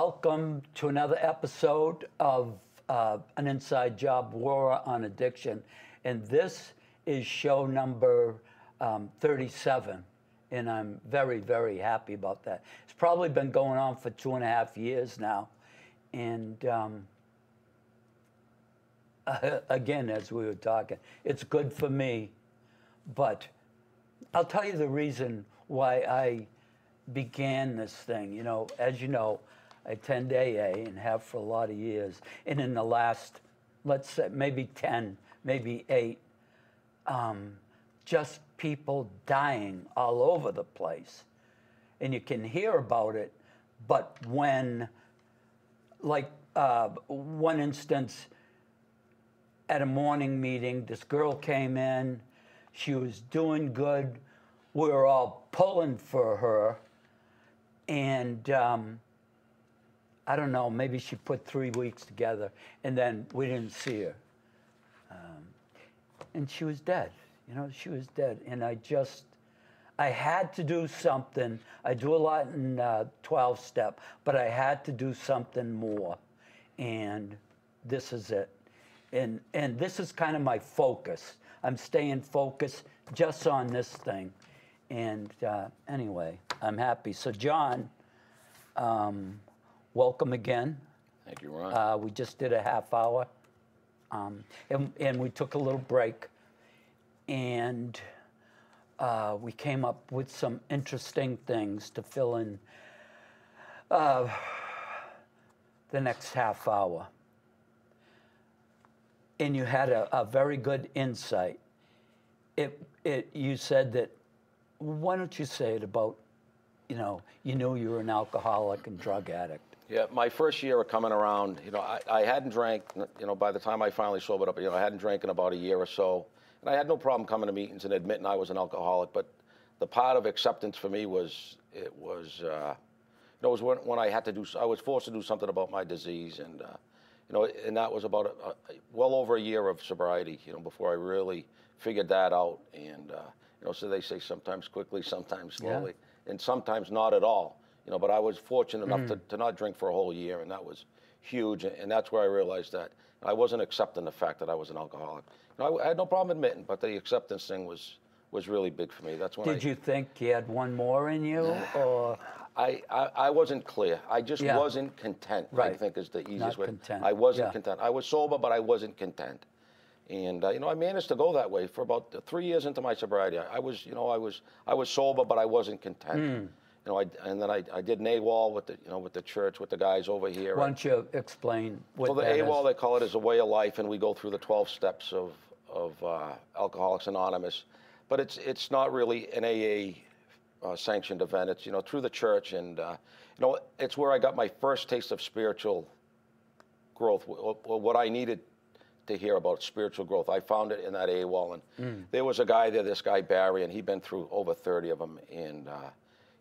Welcome to another episode of An Inside Job War on Addiction. And this is show number 37. And I'm very, very happy about that. It's probably been going on for 2.5 years now. And again, as we were talking, it's good for me. But I'll tell you the reason why I began this thing. You know, as you know, I attend AA and have for a lot of years. And in the last, let's say, maybe 10, maybe 8, just people dying all over the place. And you can hear about it, but when, like one instance, at a morning meeting, this girl came in, she was doing good, we were all pulling for her, and I don't know, maybe she put 3 weeks together, and then we didn't see her. And she was dead, you know, she was dead. And I had to do something. I do a lot in 12-step, but I had to do something more. And this is it. And this is kind of my focus. I'm staying focused just on this thing. And anyway, I'm happy. So John, welcome again. Thank you, Ron. We just did a half hour, and we took a little break, and we came up with some interesting things to fill in the next half hour. And you had a very good insight. You said that, why don't you say it about, you know, you knew you were an alcoholic and drug addict. Yeah, my first year of coming around, you know, I hadn't drank, you know, by the time I finally sobered up, you know, I hadn't drank in about a year or so. And I had no problem coming to meetings and admitting I was an alcoholic. But the part of acceptance for me was, you know, it was when I had to do, I was forced to do something about my disease. And, you know, and that was about well over a year of sobriety, you know, before I really figured that out. And, you know, so they say sometimes quickly, sometimes slowly, and sometimes not at all. You know, but I was fortunate enough to not drink for a whole year, and that was huge. And that's where I realized that I wasn't accepting the fact that I was an alcoholic. You know, I had no problem admitting, but the acceptance thing was really big for me. That's when Did you think you had one more in you, or? I wasn't clear. I just wasn't content, right. I think is the easiest way. Content. I wasn't content. I was sober, but I wasn't content. And, you know, I managed to go that way for about 3 years into my sobriety. I was sober, but I wasn't content. You know, and then I did an AWOL with the church, with the guys over here. Why don't you explain what that is? So the AWOL, they call it, is a way of life, and we go through the 12 steps of Alcoholics Anonymous. But it's not really an AA sanctioned event. It's, you know, through the church, and you know, it's where I got my first taste of spiritual growth, or what I needed to hear about spiritual growth. I found it in that AWOL, and there was a guy there, this guy Barry, and he'd been through over 30 of them, and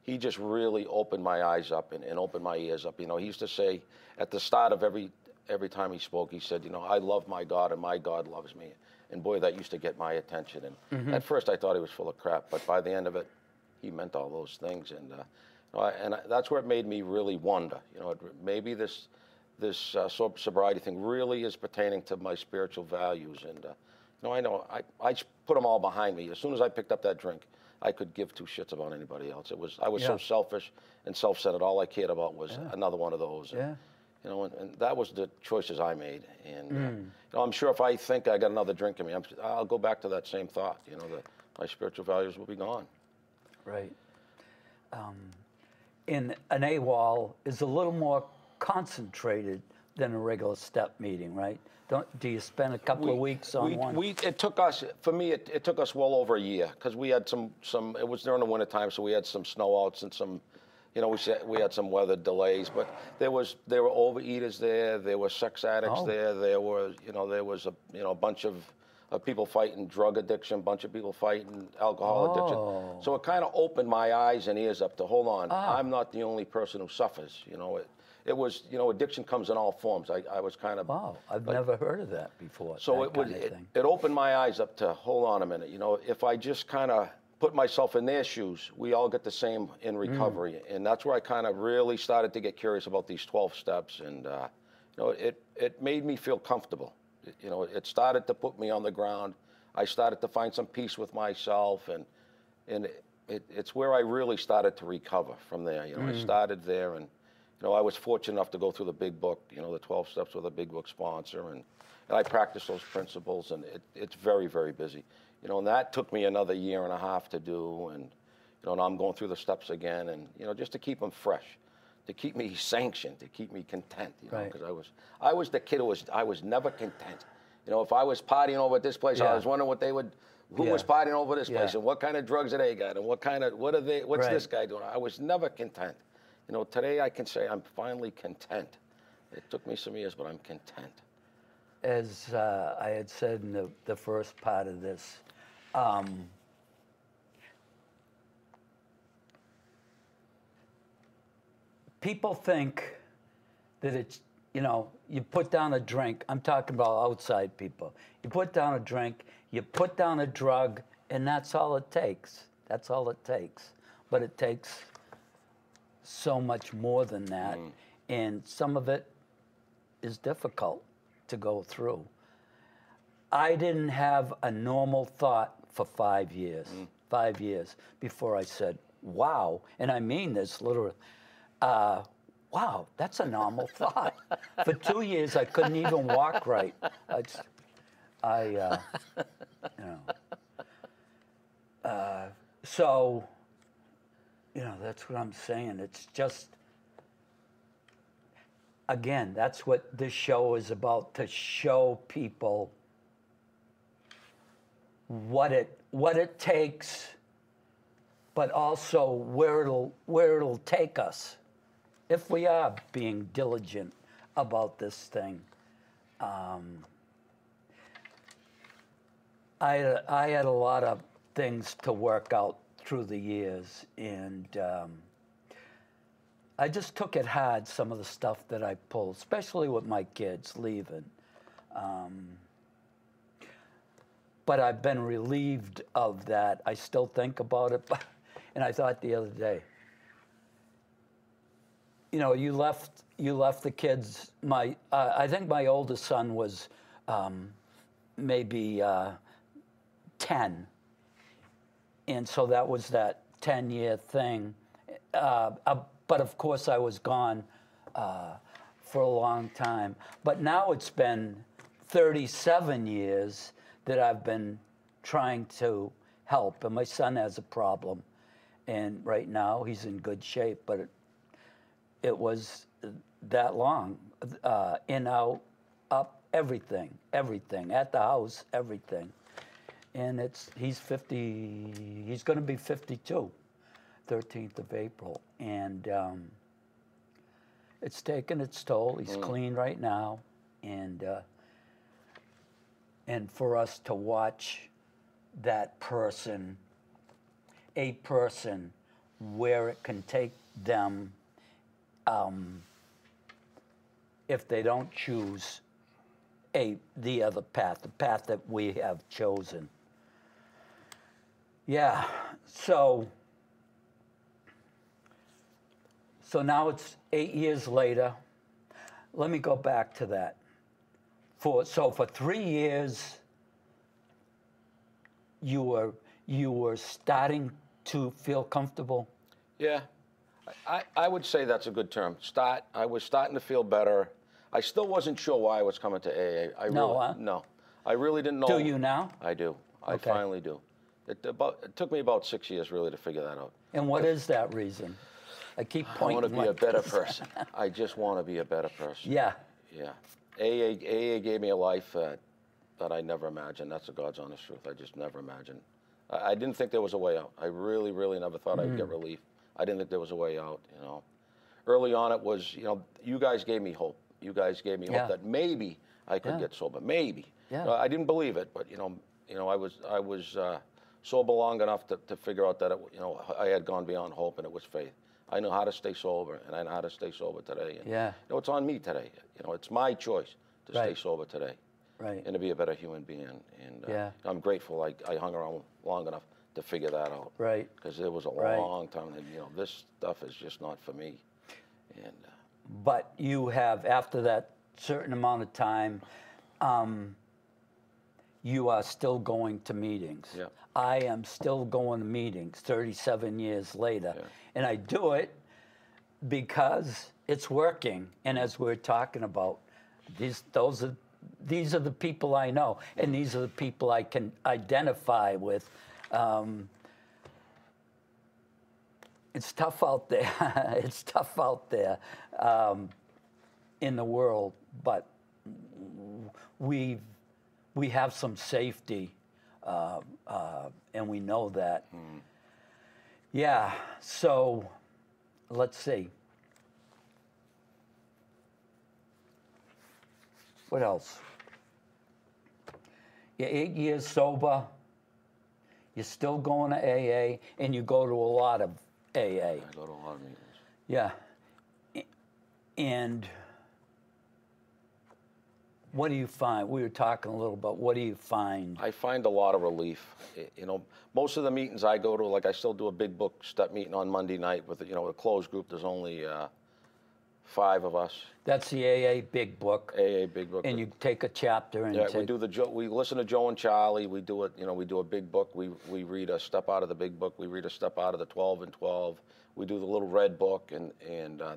he just really opened my eyes up and opened my ears up. You know, he used to say at the start of every time he spoke, he said, you know, I love my God and my God loves me. And boy, that used to get my attention. And at first I thought he was full of crap, but by the end of it, he meant all those things. And that's where it made me really wonder, you know, maybe this sobriety thing really is pertaining to my spiritual values. And, you know, I put them all behind me. As soon as I picked up that drink, I could give two shits about anybody else. I was so selfish and self-centered. All I cared about was another one of those. And, you know, and that was the choices I made. And you know, I'm sure if I think I got another drink in me, I'll go back to that same thought. You know, that my spiritual values will be gone. Right. In an AWOL is a little more concentrated than a regular step meeting, right? Do you spend a couple of weeks on one? It took us, for me, it took us well over a year, because we had some, it was during the winter time, so we had some snow outs and some, you know, we had some weather delays, but there were overeaters there were sex addicts there was a bunch of people fighting drug addiction, a bunch of people fighting alcohol addiction. So it kind of opened my eyes and ears up to, hold on, I'm not the only person who suffers, you know. It was, you know, addiction comes in all forms. I was kind of... Wow, I've never heard of that before. So it opened my eyes up to, hold on a minute, you know, if I just kind of put myself in their shoes. We all get the same in recovery, and that's where I kind of really started to get curious about these 12 steps, and you know, it made me feel comfortable. You know, it started to put me on the ground. I started to find some peace with myself, and it's where I really started to recover from there. You know, I started there, and you know, I was fortunate enough to go through the big book, you know, the 12 steps with a big book sponsor, and I practiced those principles, and it's very, very busy. You know, and that took me another year and a half to do, and you know, now I'm going through the steps again, and you know, just to keep them fresh, to keep me sanctioned, to keep me content. You know, because I was the kid who I was never content. You know, if I was partying over at this place, I was wondering who was partying over this place, and what kind of drugs do they got, and what's this guy doing? I was never content. You know, today I can say I'm finally content. It took me some years, but I'm content. As I had said in the first part of this, people think that it's, you know, you put down a drink. I'm talking about outside people. You put down a drink, you put down a drug, and that's all it takes. That's all it takes. But it takes so much more than that, and some of it is difficult to go through. I didn't have a normal thought for 5 years. 5 years before I said, wow, and I mean this literally, wow, that's a normal thought. For 2 years, I couldn't even walk right. You know. So, you know, that's what I'm saying. It's just, again, that's what this show is about, to show people what it takes, but also where it'll take us if we are being diligent about this thing. I had a lot of things to work out through the years, and I just took it hard, some of the stuff that I pulled, especially with my kids leaving. But I've been relieved of that. I still think about it, and I thought the other day, you know, you left the kids. I think my oldest son was maybe 10, and so that was that 10-year thing. But of course, I was gone for a long time. But now it's been 37 years that I've been trying to help, and my son has a problem, and right now he's in good shape. But it was that long, in, out, up, everything, at the house, everything. And he's 50. He's going to be 52, 13th of April, and it's taken its toll. He's clean right now, and for us to watch that person, a person, where it can take them, if they don't choose the other path, the path that we have chosen. Yeah, so now it's 8 years later. Let me go back to that. For 3 years, you were starting to feel comfortable? Yeah, I would say that's a good term. I was starting to feel better. I still wasn't sure why I was coming to AA. No, I really didn't know. Do you now? I do. Okay. I finally do. It took me about 6 years really to figure that out. And what is that reason? I keep pointing. I want to be a better person. I just want to be a better person. Yeah. Yeah. AA gave me a life that I never imagined. That's the God's honest truth. I just never imagined. I didn't think there was a way out. I really, really never thought I'd get relief. I didn't think there was a way out, you know. Early on it was, you know, you guys gave me hope. You guys gave me hope that maybe I could get sober. Maybe. Yeah. I didn't believe it, but, you know, I was sober long enough to figure out that, I had gone beyond hope, and it was faith. I know how to stay sober, and I know how to stay sober today. And, you know, it's on me today. You know, it's my choice to stay sober today. Right. And to be a better human being. And I'm grateful I hung around long enough to figure that out. Right. Because it was a Right. long time, and this stuff is just not for me. And But you have, after that certain amount of time, you are still going to meetings. Yeah. I am still going to meetings 37 years later. Yeah. And I do it because it's working. And as we're talking about, these are the people I know, and these are the people I can identify with. It's tough out there. It's tough out there in the world, but we have some safety, and we know that. Yeah. So let's see. What else? You're 8 years sober. You're still going to AA, and you go to a lot of AA. I go to a lot of meetings. Yeah. And what do you find? We were talking a little about what do you find? I find a lot of relief. Most of the meetings I go to, like I still do a big book step meeting on Monday night with, a closed group. There's only 5 of us. That's the AA Big Book. AA Big Book. And you take a chapter and we do we listen to Joe and Charlie. We do it. We do a big book. We read a step out of the big book. We read a step out of the 12 and 12. We do the little red book, and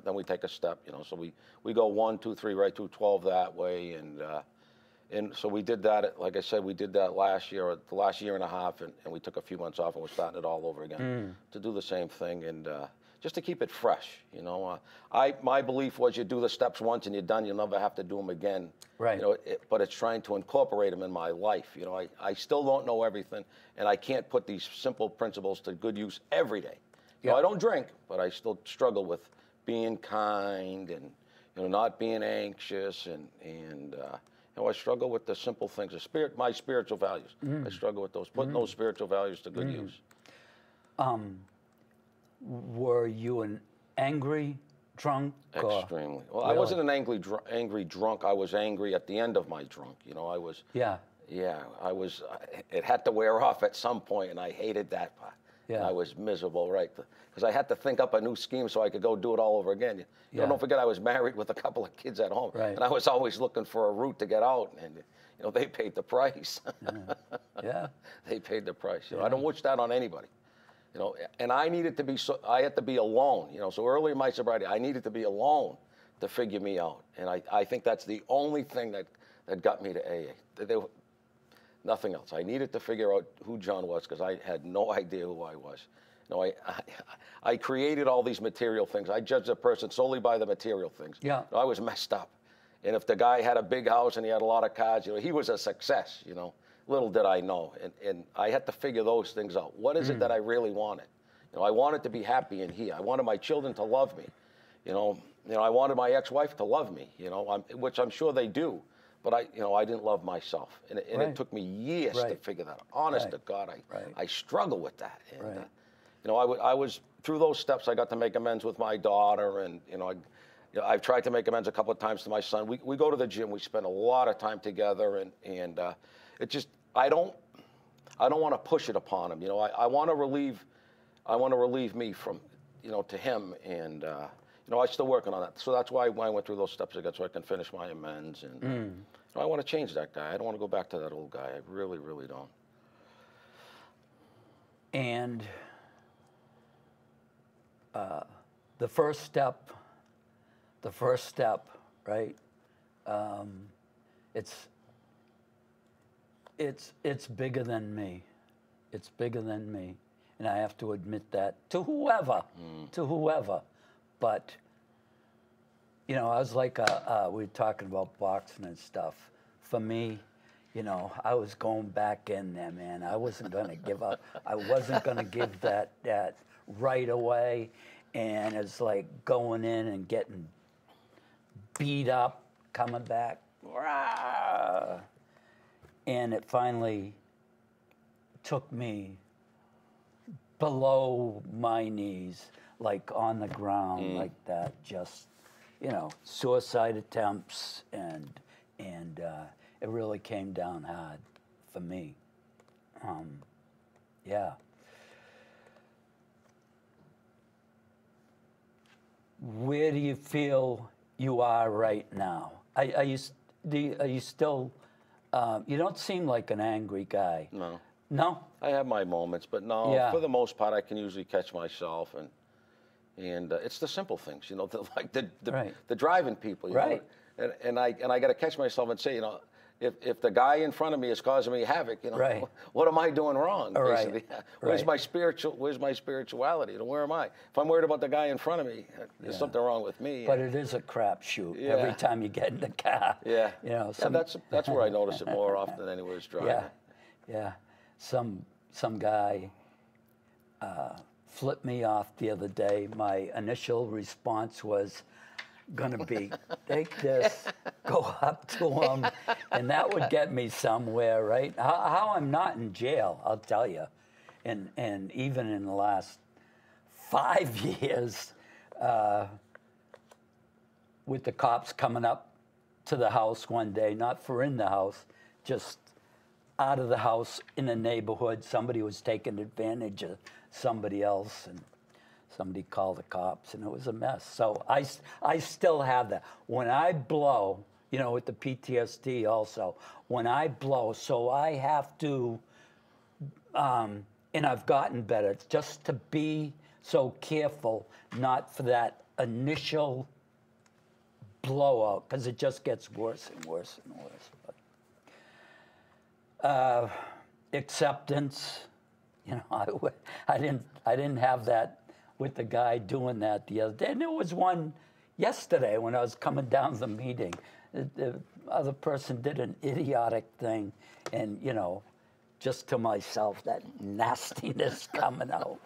then we take a step. So we go 1, 2, 3 right through 12 that way, and so we did that. Like I said, we did that last year, the last year and a half, and we took a few months off, and we're starting it all over again to do the same thing, and just to keep it fresh. My belief was you do the steps once and you're done. You'll never have to do them again. Right. But it's trying to incorporate them in my life. I still don't know everything, and I can't put these simple principles to good use every day. I don't drink, but I still struggle with being kind and not being anxious, and I struggle with the simple things. My spiritual values. I struggle with those. Putting those spiritual values to good use. Were you an angry drunk? Extremely. Well, Really? I wasn't an angry drunk. I was angry at the end of my drunk. I was. Yeah. Yeah, I was. It had to wear off at some point, and I hated that part. Yeah. And I was miserable, right? Because I had to think up a new scheme so I could go do it all over again. Don't forget, I was married with a couple of kids at home, Right. and I was always looking for a route to get out, and they paid the price. Yeah. They paid the price. I don't wish that on anybody. And I needed to be I had to be alone. So early in my sobriety, I needed to be alone to figure me out, and I think that's the only thing that got me to AA. Nothing else. I needed to figure out who John was because I had no idea who I was. I created all these material things. I judged a person solely by the material things. Yeah. I was messed up. And if the guy had a big house and he had a lot of cars, he was a success. Little did I know. And I had to figure those things out. What is it that I really wanted? I wanted to be happy in here. I wanted my children to love me. I wanted my ex-wife to love me. Which I'm sure they do. But I didn't love myself, and Right. it took me years to figure that out. Honest to God, I struggle with that. And, I was through those steps. I got to make amends with my daughter, and I've tried to make amends a couple of times to my son. We go to the gym. We spend a lot of time together, and it just I don't want to push it upon him. I want to relieve me from to him, and I'm still working on that. So that's why I went through those steps again, so I can finish my amends. And I want to change that guy. I don't want to go back to that old guy. I really, really don't. And the first step, right? It's bigger than me. It's bigger than me, and I have to admit that to whoever. But I was like, we were talking about boxing and stuff. For me, I was going back in there, man. I wasn't going to give up. I wasn't going to give that right away. And it's like going in and getting beat up, coming back. Rah! And it finally took me below my knees, like on the ground, like that, just, suicide attempts, and it really came down hard for me. Yeah. where do you feel you are right now? Are you still? You don't seem like an angry guy. No. No. I have my moments, but no. Yeah. For the most part, I can usually catch myself, and it's the simple things, you know, like the driving people, you right. know, and I got to catch myself and say, you know, if the guy in front of me is causing me havoc, you know, right. what am I doing wrong? Right. Where's my spirituality? You know, where am I? If I'm worried about the guy in front of me, there's something wrong with me. But it is a crapshoot every time you get in the car. Yeah. You know, that's where I notice it more often than anywhere is driving. Yeah. Some guy flipped me off the other day. My initial response was gonna be, take this, go up to him, and that would get me somewhere, right? How I'm not in jail, I'll tell you. And even in the last 5 years, with the cops coming up to the house one day, not for in the house, just out of the house in the neighborhood, somebody was taking advantage of somebody else, and somebody called the cops, and it was a mess. So I still have that. When I blow, you know, with the PTSD also, when I blow, so I have to, and I've gotten better, it's just to be so careful not for that initial blowout, because it just gets worse and worse and worse. But, acceptance, you know, I didn't have that with the guy doing that the other day. And there was one yesterday when I was coming down the meeting. The other person did an idiotic thing, and, you know, just to myself, that nastiness coming out,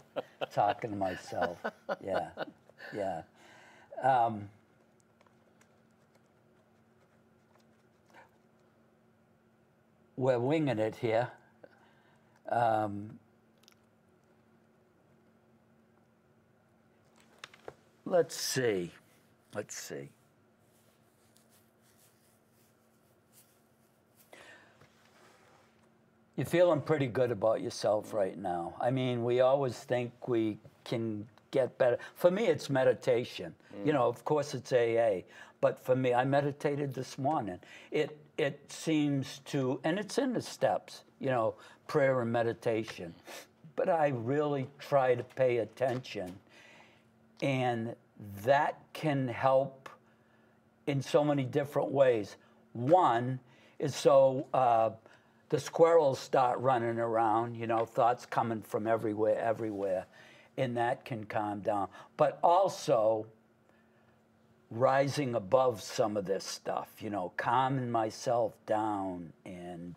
talking to myself. Yeah. We're winging it here. Let's see. You're feeling pretty good about yourself right now. I mean, we always think we can get better. For me, it's meditation. You know, of course it's AA, but for me, I meditated this morning. It seems to, and it's in the steps, you know, prayer and meditation. But I really try to pay attention, and that can help in so many different ways. One is so the squirrels start running around, you know, thoughts coming from everywhere, and that can calm down. But also rising above some of this stuff, you know, calming myself down, and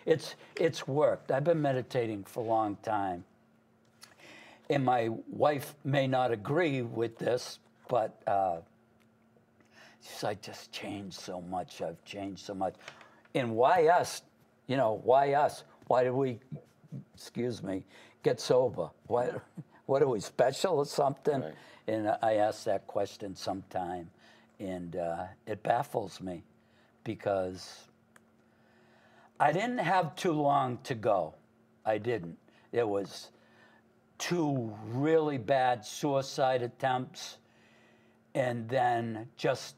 it's worked. I've been meditating for a long time, and my wife may not agree with this, but she says, I just changed so much. I've changed so much. And why us? You know, why us? Why did we, get sober? What are we, special or something? Right. And I ask that question sometime, and it baffles me, because I didn't have too long to go. I didn't. It was 2 really bad suicide attempts, and then just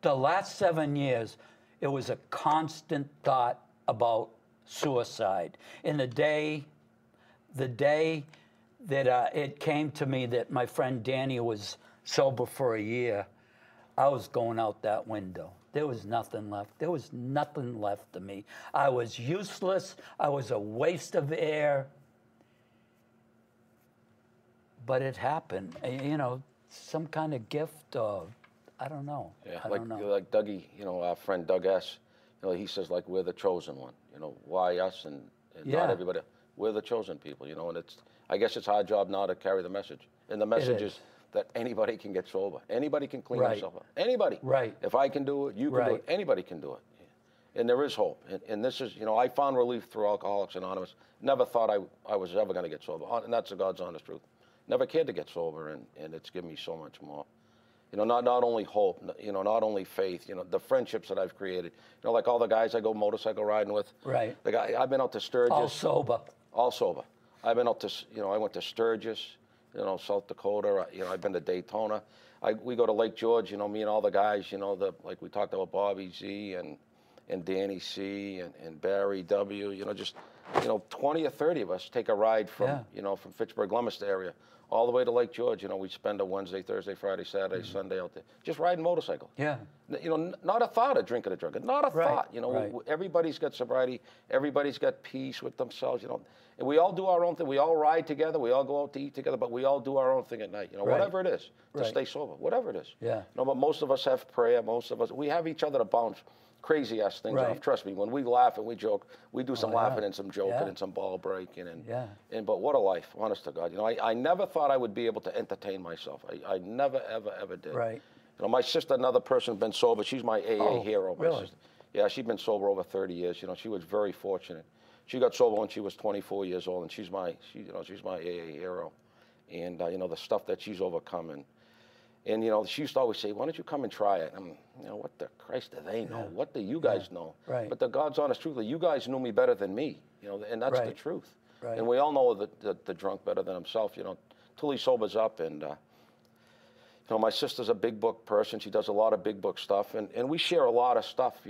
the last 7 years, it was a constant thought about suicide. And the day that it came to me that my friend Danny was sober for a year, I was going out that window. There was nothing left. There was nothing left of me. I was useless. I was a waste of air. But it happened. You know, some kind of gift, or I don't know. Yeah, I don't know. Like Dougie, you know, our friend Doug S., you know, he says, like, we're the chosen one. You know, why us and not everybody? We're the chosen people, you know, and I guess it's our job now to carry the message. And the message is that anybody can get sober. Anybody can clean themselves up. Anybody. Right. If I can do it, you can do it. Anybody can do it. And there is hope. And this is, you know, I found relief through Alcoholics Anonymous. Never thought I was ever going to get sober. And that's the God's honest truth. Never cared to get sober, and it's given me so much more. You know, not only hope, you know, not only faith, you know, the friendships that I've created. You know, like all the guys I go motorcycle riding with. Right. The guy, I've been out to Sturgis. All sober. I've been out to, you know, I went to Sturgis, you know, South Dakota. You know, I've been to Daytona. we go to Lake George, me and all the guys, like we talked about Bobby Z and Danny C and Barry W, just 20 or 30 of us take a ride from from Fitchburg, Leominster area all the way to Lake George. We spend a Wednesday, Thursday, Friday, Saturday, Sunday out there just riding motorcycle. Yeah. Not a thought of drinking or drugging, not a thought. Right. Everybody's got sobriety, everybody's got peace with themselves. And we all do our own thing. We all ride together, we all go out to eat together, but we all do our own thing at night. Whatever it is to stay sober, whatever it is. Yeah. But most of us have prayer. Most of us, we have each other to bounce crazy ass things off. Trust me, when we laugh and we joke, we do some laughing and some joking and some ball breaking but what a life, honest to God. I never thought I would be able to entertain myself. I never ever did. Right. My sister, another person, been sober. She's my AA hero. My really? sister. Yeah, she's been sober over 30 years. She was very fortunate. She got sober when she was 24 years old, and she's my AA hero. And the stuff that she's overcome, and she used to always say, "Why don't you come and try it?" And what the Christ do they know? What do you guys know? Right. But the God's honest truth, you guys knew me better than me. And that's the truth. Right. And we all know the drunk better than himself. Till he sobers up. And my sister's a big book person. She does a lot of big book stuff, and we share a lot of stuff.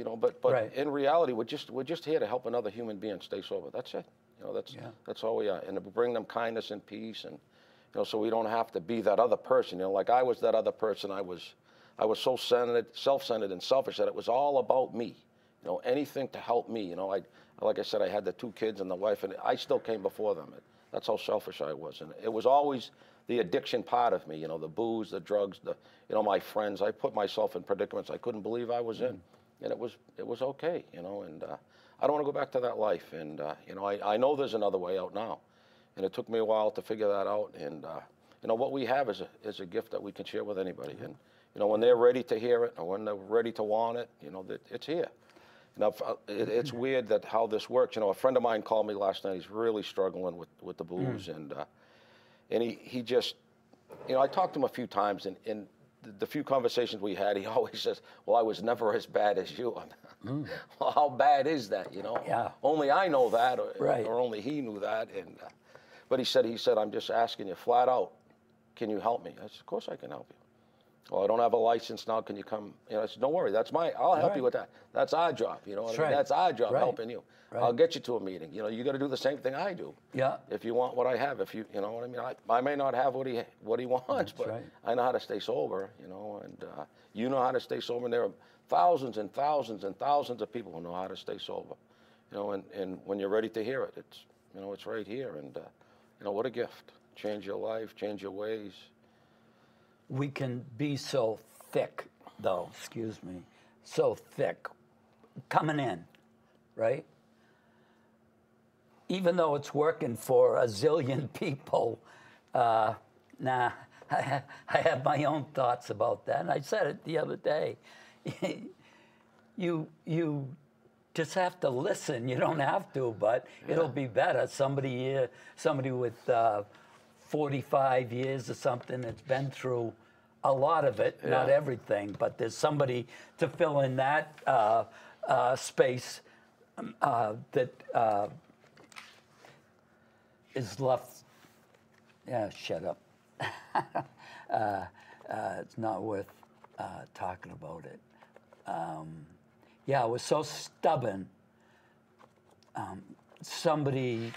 But in reality, we're just here to help another human being stay sober. That's it. That's all we are, and to bring them kindness and peace, and so we don't have to be that other person. Like I was that other person. I was so self-centered and selfish that it was all about me. Anything to help me. Like I said, I had the 2 kids and the wife, and I still came before them. That's how selfish I was, and it was always the addiction part of me. The booze, the drugs, my friends. I put myself in predicaments I couldn't believe I was in, and it was okay. And I don't want to go back to that life. And I know there's another way out now. And it took me a while to figure that out. And what we have is a gift that we can share with anybody. And when they're ready to hear it, or when they're ready to want it, it's here. It's weird that how this works. A friend of mine called me last night. He's really struggling with the booze, and he just, I talked to him a few times, and the few conversations we had, he always says, "Well, I was never as bad as you." Well, how bad is that? Yeah. Only I know that, or only he knew that. And but he said, "I'm just asking you flat out, can you help me?" I said, "Of course I can help you." "Well, I don't have a license now. Can you come?" I said, "Don't worry. I'll help you with that. That's our job. That's our job, helping you. Right. I'll get you to a meeting. You got to do the same thing I do. Yeah. If you want what I have, if you know what I mean. I may not have what he wants, but I know how to stay sober. And you know how to stay sober. And there are thousands and thousands and thousands of people who know how to stay sober. And when you're ready to hear it, it's right here. And what a gift. Change your life, change your ways. We can be so thick, though, so thick, coming in, right? Even though it's working for a zillion people, I have my own thoughts about that. And I said it the other day. You just have to listen. You don't have to, but it'll be better. Somebody with 45 years or something that's been through a lot of it, not everything, but there's somebody to fill in that space that is left. Yeah, shut up. It's not worth talking about it. I was so stubborn. Somebody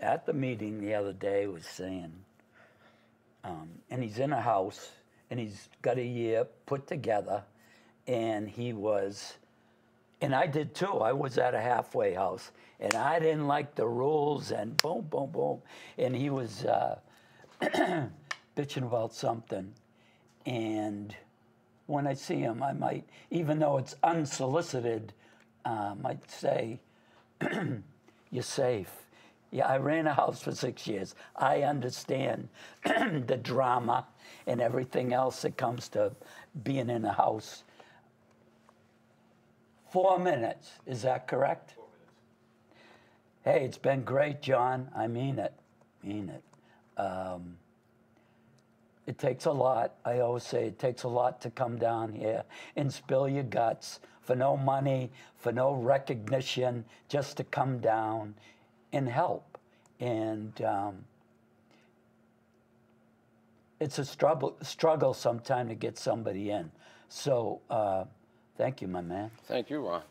at the meeting the other day was saying, and he's in a house, and he's got a year put together, and and I did too. I was at a halfway house, and I didn't like the rules, and boom, boom, boom. And he was bitching about something. And when I see him, I might, even though it's unsolicited, might say, "You're safe." Yeah, I ran a house for 6 years. I understand the drama and everything else that comes to being in a house. 4 minutes, is that correct? 4 minutes. Hey, it's been great, John. I mean it. It takes a lot. I always say it takes a lot to come down here and spill your guts for no money, for no recognition, just to come down and help. And it's a struggle sometime to get somebody in. So thank you, my man. Thank you, Ron.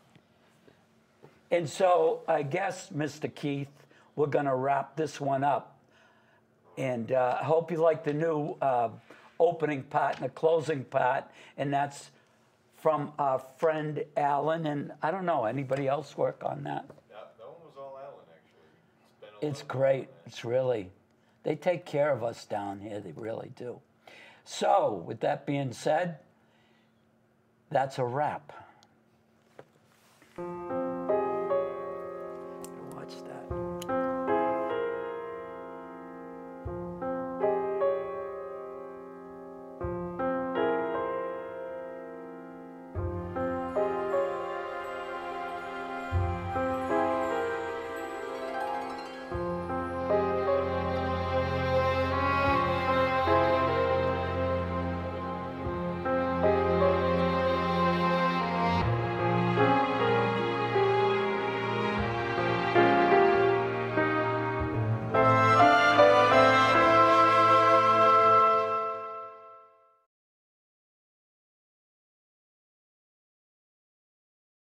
And so I guess, Mr. Keith, we're going to wrap this one up. And I hope you like the new opening part and the closing part. And that's from our friend Alan. And I don't know, anybody else work on that? That one was all Alan, actually. It's great. It's really, they take care of us down here. They really do. So with that being said, that's a wrap.